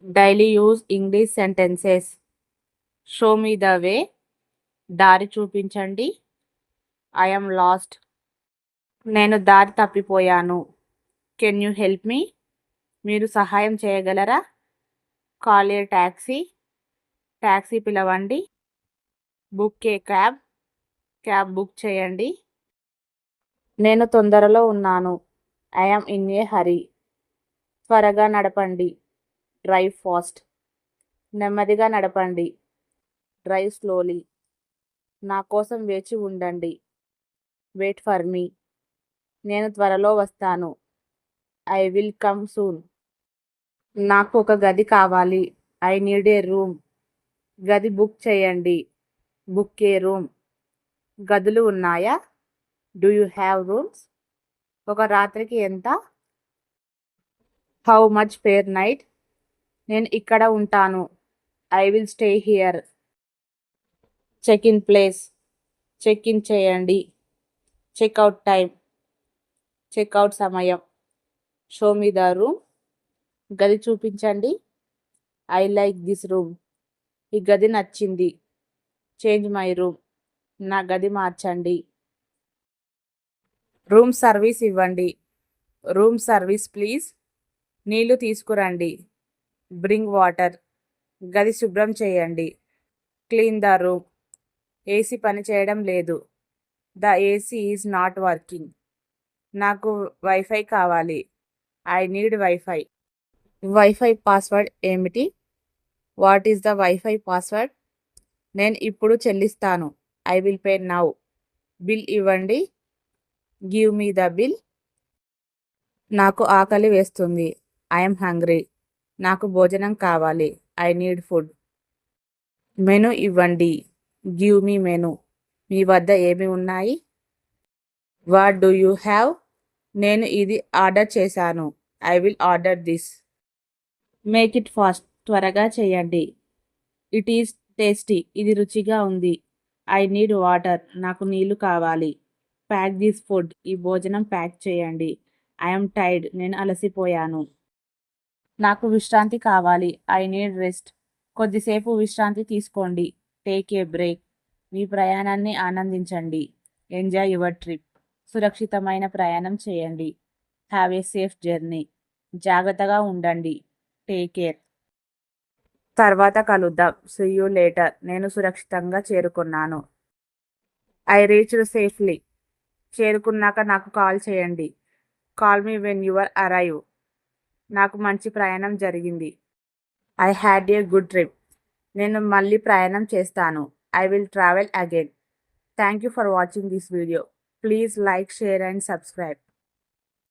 Daily use English sentences. Show me the way. దారి చూపించండి. I am lost. నేను దారి తప్పిపోయాను. Can you help me. మీరు సహాయం చేయగలరా. Call a taxi. ట్యాక్సీ పిలవండి. Book a cab. Cab book చేయండి. నేను తొందరలో ఉన్నాను. I am in a hurry. త్వరగా నడపండి. Drive fast. నెమ్మదిగా నడపండి. Drive slowly. నా కోసం వేచి ఉండండి. Wait for me. నేను త్వరలో వస్తాను. I will come soon. నాకు ఒక గది కావాలి. I need a room. గది బుక్ చేయండి. Book a room. గదులు ఉన్నాయా. Do you have rooms. ఒక రాత్రికి ఎంత. How much per night. నేను ఇక్కడ ఉంటాను. I will stay here. Check in place. Check in చేయండి. Checkout time. చెక్అవుట్ సమయం. Show me the room. గది చూపించండి. I like this room. ఈ గది నచ్చింది. Change my room. నా గది మార్చండి. రూమ్ సర్వీస్ ఇవ్వండి. Room service please. నీళ్లు తీసుకురండి. Bring water. గది శుభ్రం చేయండి. Clean the room. ఏసీ పనిచేయడం లేదు. The AC is not working. నాకు వైఫై కావాలి. I need wifi. Wifi password ఏమిటి. What is the wifi password. నేను ఇప్పుడు చెల్లిస్తాను. I will pay now. Bill ఇవ్వండి. Give me the bill. నాకు ఆకలి వేస్తుంది. I'm hungry. నాకు భోజనం కావాలి. I need food. మెను ఇవ్వండి. Give me menu. మీ వద్ద ఏమి ఉన్నాయి. What do you have. నేను ఇది ఆర్డర్ చేశాను. I will order this. Make it fast. త్వరగా చేయండి. It is tasty. ఇది రుచిగా ఉంది. I need water. నాకు నీళ్లు కావాలి. Pack this food. ఈ భోజనం ప్యాక్ చేయండి. I'm tired. నేను అలసిపోయాను. నాకు విశ్రాంతి కావాలి. I need rest. కొద్దిసేపు విశ్రాంతి తీసుకోండి. Take a break. మీ ప్రయాణాన్ని ఆనందించండి. Enjoy your trip. సురక్షితమైన ప్రయాణం చేయండి. Have a safe journey. జాగ్రత్తగా ఉండండి. Take care. తర్వాత కలుద్దాం. See you later. నేను సురక్షితంగా చేరుకున్నాను. I reached safely. చేరుకున్నాక నాకు కాల్ చేయండి. Call me when your arrive. నాకు మంచి ప్రయాణం జరిగింది. I had a good trip. నేను మళ్ళీ ప్రయాణం చేస్తాను. I will travel again. Thank you for watching this video. Please like, share and subscribe.